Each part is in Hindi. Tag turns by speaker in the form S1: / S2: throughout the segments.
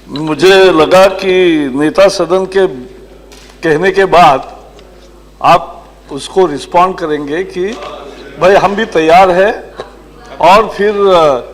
S1: मुझे लगा कि नेता सदन के कहने के बाद आप उसको रिस्पॉन्ड करेंगे कि भाई हम भी तैयार है और फिर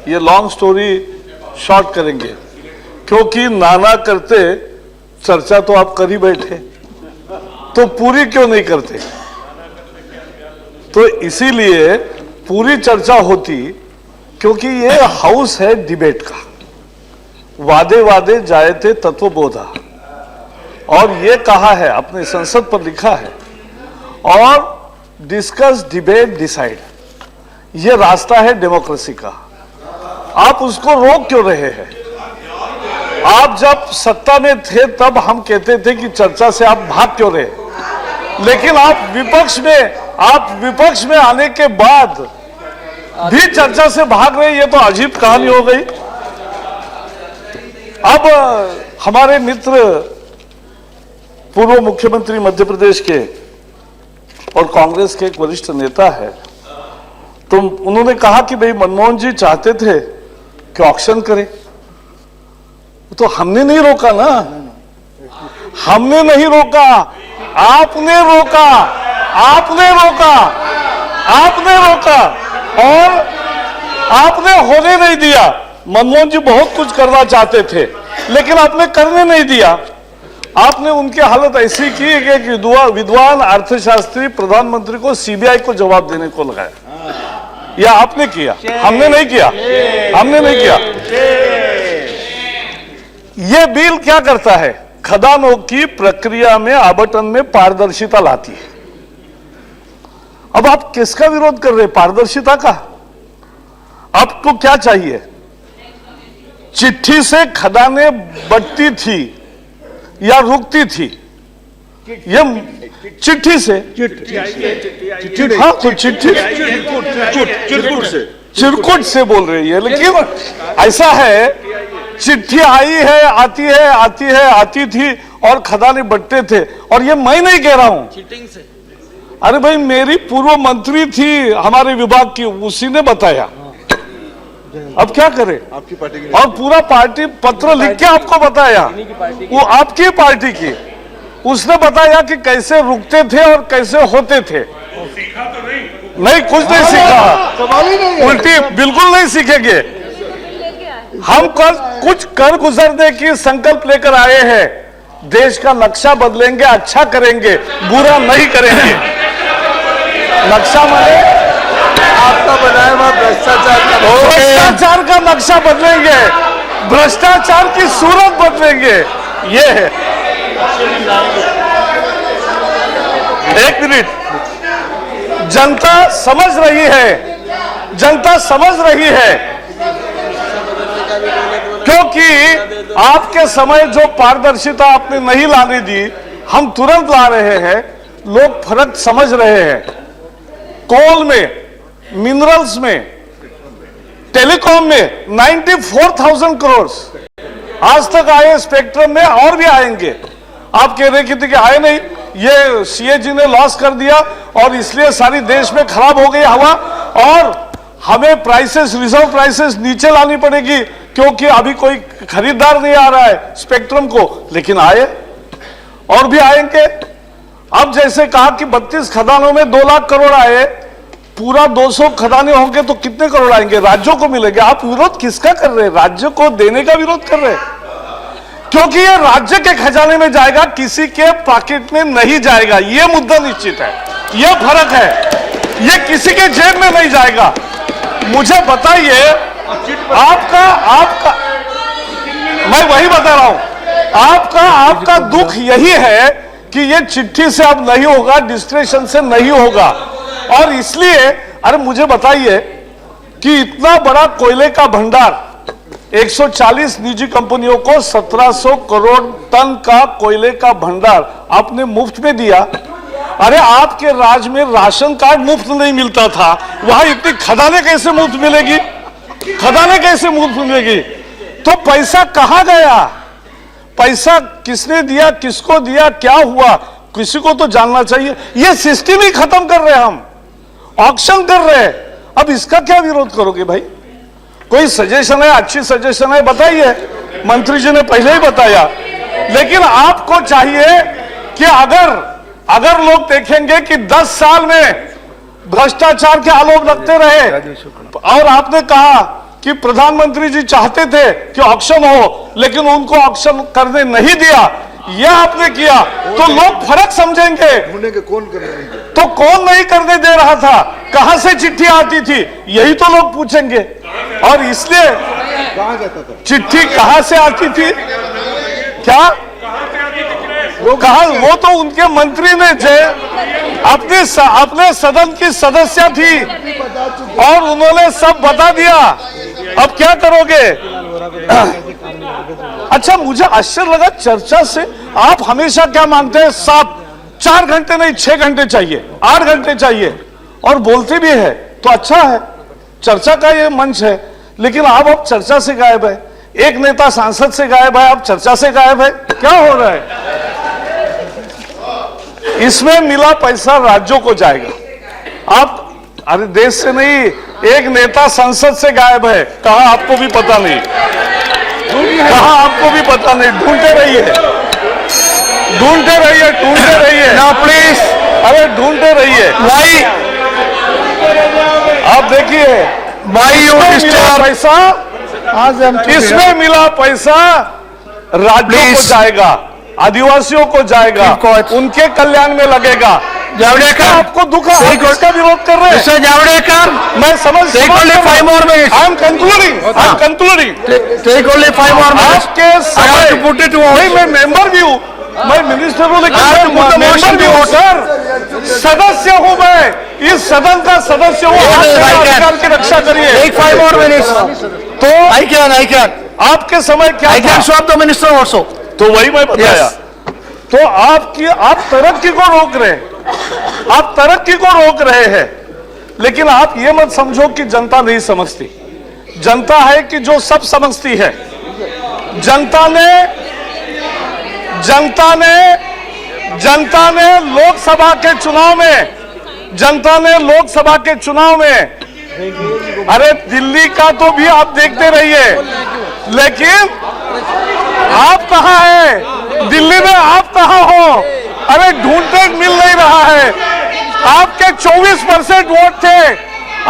S1: ये लॉन्ग स्टोरी शॉर्ट करेंगे, क्योंकि नाना करते चर्चा तो आप कर ही बैठे, तो पूरी क्यों नहीं करते? तो इसीलिए पूरी चर्चा होती, क्योंकि ये हाउस है डिबेट का। वादे वादे जायते तत्वबोधा, और ये कहा है, अपने संसद पर लिखा है, और डिस्कस डिबेट डिसाइड, ये रास्ता है डेमोक्रेसी का। आप उसको रोक क्यों रहे हैं? आप जब सत्ता में थे तब हम कहते थे कि चर्चा से आप भाग क्यों रहे, लेकिन आप विपक्ष में आने के बाद भी चर्चा से भाग रहे, ये तो अजीब कहानी हो गई। अब हमारे मित्र पूर्व मुख्यमंत्री मध्य प्रदेश के और कांग्रेस के एक वरिष्ठ नेता है, तो उन्होंने कहा कि भाई मनमोहन जी चाहते थे कि ऑक्शन करें, तो हमने नहीं रोका ना, हमने नहीं रोका, आपने रोका, आपने रोका, आपने रोका, और आपने होने नहीं दिया। मनमोहन जी बहुत कुछ करना चाहते थे, लेकिन आपने करने नहीं दिया। आपने उनकी हालत ऐसी की कि एक विद्वान अर्थशास्त्री प्रधानमंत्री को सीबीआई को जवाब देने को लगाया। या आपने किया, हमने नहीं किया, हमने नहीं किया। ये बिल क्या करता है? खदानों की प्रक्रिया में आवंटन में पारदर्शिता लाती है। अब आप किसका विरोध कर रहे हैं? पारदर्शिता का। आपको क्या चाहिए? चिट्ठी से खदानें बढ़ती थी या रुकती थी? ये चिट्ठी से, हाँ, तो चिरकुट से बोल रही है, लेकिन ऐसा है, चिट्ठी आई है, आती है, आती है, आती थी, और खदानें बढ़ते थे। और ये मैं नहीं कह रहा हूं, चीटिंग से। अरे भाई, मेरी पूर्व मंत्री थी हमारे विभाग की, उसी ने बताया। अब क्या करें? आपकी पार्टी की, और पूरा पार्टी पत्र लिख के आपको बताया, वो आपकी पार्टी की, उसने बताया कि कैसे रुकते थे और कैसे होते थे। सीखा तो नहीं, कुछ नहीं सीखा, उल्टी बिल्कुल नहीं सीखेंगे। हम कुछ कर गुजरने की संकल्प लेकर आए हैं। देश का नक्शा बदलेंगे, अच्छा करेंगे, बुरा नहीं करेंगे। नक्शा माने आपका बनाया हुआ भ्रष्टाचार का नक्शा बदलेंगे, भ्रष्टाचार की सूरत बदलेंगे। ये है। एक मिनट, जनता समझ रही है, जनता समझ रही है, क्योंकि आपके समय जो पारदर्शिता आपने नहीं लाने दी, हम तुरंत ला रहे हैं। लोग फर्क समझ रहे हैं। कोल में, मिनरल्स में, टेलीकॉम में 94,000 करोड़ आज तक आए, स्पेक्ट्रम में और भी आएंगे। आप कह रहे थे कि आए नहीं, ये सीएजी ने लॉस कर दिया और इसलिए सारी देश में खराब हो गई हवा, और हमें प्राइसेस, रिजर्व प्राइसेस नीचे लानी पड़ेगी, क्योंकि अभी कोई खरीदार नहीं आ रहा है स्पेक्ट्रम को। लेकिन आए और भी आएंगे। अब जैसे कहा कि 32 खदानों में 2 लाख करोड़ आए, पूरा 200 खदानें होंगे तो कितने करोड़ आएंगे? राज्यों को मिलेंगे। आप विरोध किसका कर रहे हैं? राज्य को देने का विरोध कर रहे हैं, क्योंकि ये राज्य के खजाने में जाएगा, किसी के पॉकेट में नहीं जाएगा। ये मुद्दा निश्चित है, ये फर्क है। ये किसी के जेब में नहीं जाएगा। मुझे बताइए, आपका मैं वही बता रहा हूं, आपका दुख यही है कि ये चिट्ठी से अब नहीं होगा, डिस्ट्रेशन से नहीं होगा। और इसलिए, अरे मुझे बताइए कि इतना बड़ा कोयले का भंडार, 140 निजी कंपनियों को 1700 करोड़ टन का कोयले का भंडार आपने मुफ्त में दिया। अरे आपके राज्य में राशन कार्ड मुफ्त नहीं मिलता था, वहां इतनी खदानें कैसे मुफ्त मिलेगी? खदानें कैसे मुफ्त मिलेगी? तो पैसा कहां गया? पैसा किसने दिया, किसको दिया, क्या हुआ, किसी को तो जानना चाहिए। ये सिस्टम ही खत्म कर रहे हैं, हम ऑक्शन कर रहे हैं। अब इसका क्या विरोध करोगे भाई? कोई सजेशन है, अच्छी सजेशन है, बताइए। मंत्री जी ने पहले ही बताया। लेकिन आपको चाहिए कि अगर लोग देखेंगे कि 10 साल में भ्रष्टाचार के आरोप लगते रहे, और आपने कहा कि प्रधानमंत्री जी चाहते थे कि ऑक्शन हो, लेकिन उनको ऑक्शन करने नहीं दिया, यह आपने किया, तो लोग फर्क समझेंगे। तो कौन नहीं करने दे रहा था, कहां से चिट्ठी आती थी, यही तो लोग पूछेंगे। और इसलिए चिट्ठी कहां से आती थी, क्या वो तो उनके मंत्री ने अपने सदन की सदस्य थी और उन्होंने सब बता दिया। अब क्या करोगे? अच्छा, मुझे आश्चर्य लगा चर्चा से। आप हमेशा क्या मांगते हैं? 4 घंटे नहीं, 6 घंटे चाहिए, 8 घंटे चाहिए, और बोलते भी है तो अच्छा है, चर्चा का ये मंच है। लेकिन आप अब चर्चा से गायब है, एक नेता सांसद से गायब है, अब चर्चा से गायब है। क्या हो रहा है? इसमें मिला पैसा राज्यों को जाएगा। आप अरे देश से नहीं, एक नेता संसद से गायब है, कहा आपको भी पता नहीं, कहा आपको भी पता नहीं। ढूंढते रहिए, ढूंढते रहिए, ढूंढते रहिए ना प्लीज, अरे ढूंढते रहिए भाई। आप देखिए पैसा, इसमें मिला पैसा राज्यों को जाएगा, आदिवासियों को जाएगा, उनके कल्याण में लगेगा। जावड़ेकर, आपको दुख है, किसका विरोध कर रहे हैं? जावड़ेकर, मैं समझ I am concluding take only 5 more minutes। आपके समय मैं मेंबर भी हूँ, मैं मिनिस्टर हूँ, लेकिन मैं मेंबर भी हूँ सर, सदस्य हूँ, मैं इस सदन का सदस्य हूँ। अधिकार की रक्षा करिए। 5 more minutes। तो आई कैन आपके समय क्या? I can show the minister also. तो वही मैं बताया। तो आप तरक्की को रोक रहे हैं, आप तरक्की को रोक रहे हैं। लेकिन आप ये मत समझो कि जनता नहीं समझती। जनता है कि जो सब समझती है। जनता ने लोकसभा के चुनाव में अरे दिल्ली का तो भी आप देखते रहिए, लेकिन आप कहां हैं? दिल्ली में आप कहां हो? अरे ढूंढते मिल नहीं रहा है। आपके 24% वोट थे,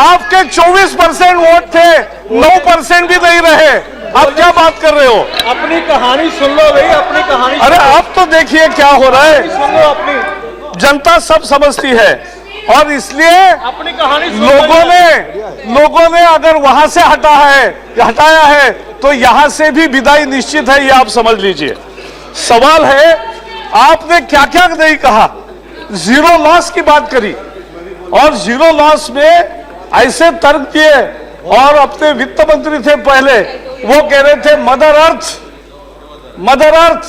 S1: आपके 24% वोट थे, 9% भी नहीं रहे। आप क्या बात कर रहे हो?
S2: अपनी कहानी सुन लो भाई, अपनी कहानी।
S1: अरे अब तो देखिए क्या हो रहा है।
S2: सुन लो अपनी।
S1: जनता सब समझती है, और इसलिए
S2: अपनी कहानी
S1: लोगों ने अगर वहां से हटाया है तो यहां से भी विदाई निश्चित है, ये आप समझ लीजिए। सवाल है, आपने क्या क्या नहीं कहा। जीरो लॉस की बात करी, और जीरो लॉस में ऐसे तर्क दिए, और अपने वित्त मंत्री थे पहले, वो कह रहे थे मदर अर्थ,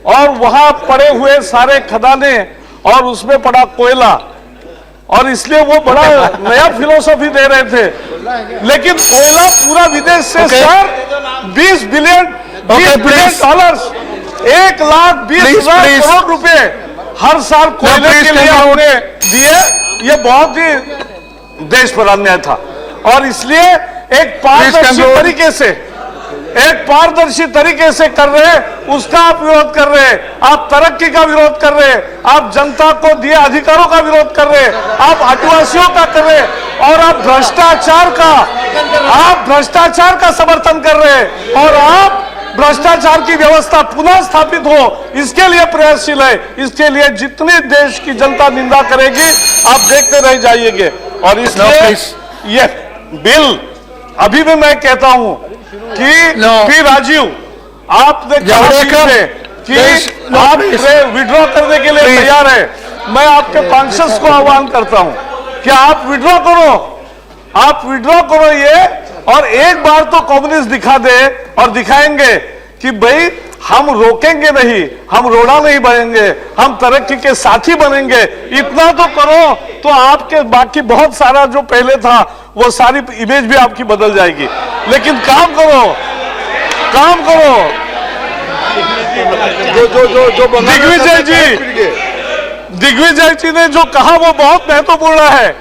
S1: और वहां पड़े हुए सारे खदाने और उसमें पड़ा कोयला, और इसलिए वो बड़ा नया फिलोसॉफी दे रहे थे। लेकिन कोयला पूरा विदेश से सर 20 बिलियन डॉलर्स, 1,20,00,000 करोड़ रुपए हर साल कोयले के लिए हमने दिए। ये बहुत ही देश पर अन्याय था, और इसलिए एक पारदर्शी तरीके से कर रहे हैं, उसका आप विरोध कर रहे हैं। आप तरक्की का विरोध कर रहे हैं, आप जनता को दिए अधिकारों का विरोध कर रहे हैं, आप आदिवासियों का कर रहे हैं, और आप भ्रष्टाचार का समर्थन कर रहे हैं, और आप भ्रष्टाचार की व्यवस्था पुनः स्थापित हो, इसके लिए प्रयासशील है। इसके लिए जितनी देश की जनता निंदा करेगी, आप देखते रह जाइएगा। और इसलिए ये बिल, अभी भी मैं कहता हूं कि पी राजीव, आपने कि आप विड्रॉ करने के लिए तैयार है। मैं आपके पार्षद को आह्वान करता हूं कि आप विड्रॉ करो ये, और एक बार तो कम्युनिस्ट दिखा दे, और दिखाएंगे कि भाई हम रोकेंगे नहीं, हम रोड़ा नहीं बनेंगे, हम तरक्की के साथी बनेंगे। इतना तो करो, तो आपके बाकी बहुत सारा जो पहले था वो सारी इमेज भी आपकी बदल जाएगी। लेकिन काम करो। दिग्विजय जी ने जो कहा वो बहुत महत्वपूर्ण है।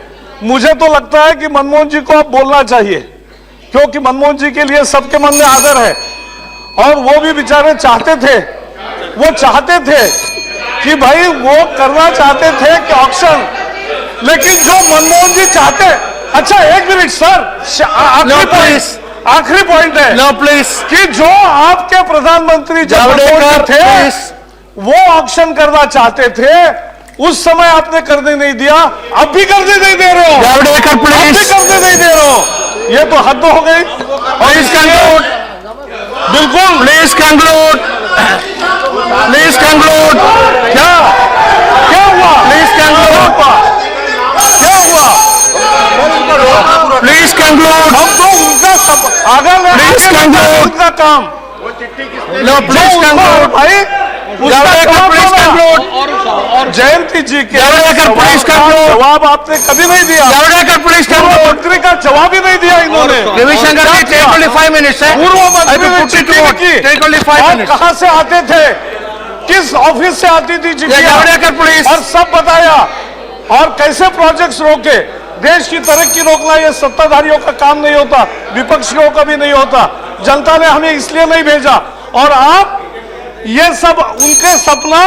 S1: मुझे तो लगता है कि मनमोहन जी को अब बोलना चाहिए, क्योंकि मनमोहन जी के लिए सबके मन में आदर है। और वो भी बेचारे चाहते थे, वो चाहते थे कि भाई वो करना चाहते थे कि ऑक्शन, लेकिन जो मनमोहन जी चाहते, अच्छा एक मिनट सर, आखिरी पॉइंट है
S3: नो प्लीज
S1: कि जो आपके प्रधानमंत्री जब
S3: जावड़ेकर
S1: मनमोहन जी थे
S3: प्लीज
S1: वो ऑक्शन करना चाहते थे, उस समय आपने करने नहीं दिया, अब भी करने नहीं दे रहे हो,
S3: जावड़ेकर
S1: अब भी
S3: प्लीज
S1: करने नहीं दे रहे हो, ये तो हद हो गई।
S3: प्लीज कंक्लूड
S1: बिल्कुल
S3: प्लीज कंक्लूड प्लीज कंक्लूड
S1: क्या क्या हुआ,
S3: प्लीज कंक्लूड
S1: क्या हुआ,
S3: प्लीज कंक्लूड
S1: हम तो उनका सब आगे में
S3: Please
S1: आगे में
S3: conclude.
S1: उनका काम
S3: नो प्लीज
S1: जो उनको
S3: कंक्लूड
S1: भाई उसका
S3: जावड़ेकर
S1: जवाब
S3: प्लीज
S1: देना।
S3: कंक्लूड
S1: जयंती जी के
S3: जावड़ेकर,
S1: सवाल
S3: please
S1: का
S3: conclude.
S1: जवाब आपने कभी नहीं दिया,
S3: जावड़ेकर प्लीज
S1: पूर्व
S3: कंक्लूड
S1: मंत्री का जवाब ही नहीं दिया इन्होंने।
S3: रविशंकर जी टेक ओनली 5 मिनट्स है
S1: पूर्व मंत्री ने
S3: put it
S1: चिट्ठी
S3: to vote.
S1: लिखी,
S3: Take only 5
S1: और
S3: minutes.
S1: कहां से आते थे, किस ऑफिस से आती थी चिट्ठियां,
S3: जावड़ेकर प्लीज
S1: और सब बताया, और कैसे प्रोजेक्ट्स रोके। देश की तरक्की रोकना ये सत्ताधारियों का काम नहीं होता, विपक्षियों का भी नहीं होता, जनता ने हमें इसलिए नहीं भेजा, और आप ये सब उनके सपना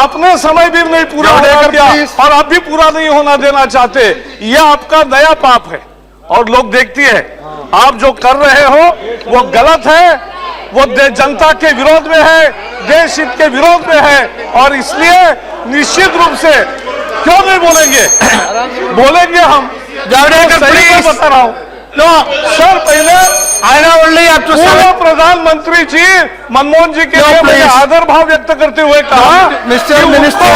S1: अपने समय भी नहीं पूरा होने दिया और अब भी पूरा नहीं होना देना चाहते। ये आपका नया पाप है और लोग देखती है, आप जो कर रहे हो वो गलत है, वो जनता के विरोध में है, देश हित के विरोध में है, और इसलिए निश्चित रूप से क्यों नहीं बोलेंगे, बोलेंगे हम।
S3: जावड़ेकर
S1: सही में
S3: प्लीज
S1: बता रहा हूं।
S3: नो
S1: सर पहले
S3: I know only up to
S1: पूर्व प्रधानमंत्री जी मनमोहन जी के
S3: No,
S1: लिए मैंने
S3: please.
S1: आदर भाव व्यक्त करते हुए कहा
S3: Mr.
S1: कि
S3: Minister.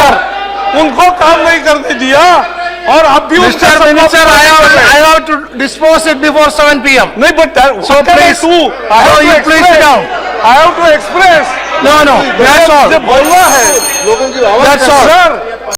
S1: उनको काम नहीं करने दिया, और अब भी उनका
S3: Mr.
S1: सपना
S3: Minister,
S1: पूरा
S3: I
S1: कर रहे हैं।
S3: have to dispose it before 7 p.m.
S1: नहीं बट
S3: So please, no, you please sit down.
S1: I have to express
S3: No, no, that's all.
S1: बोलना है
S3: That's all.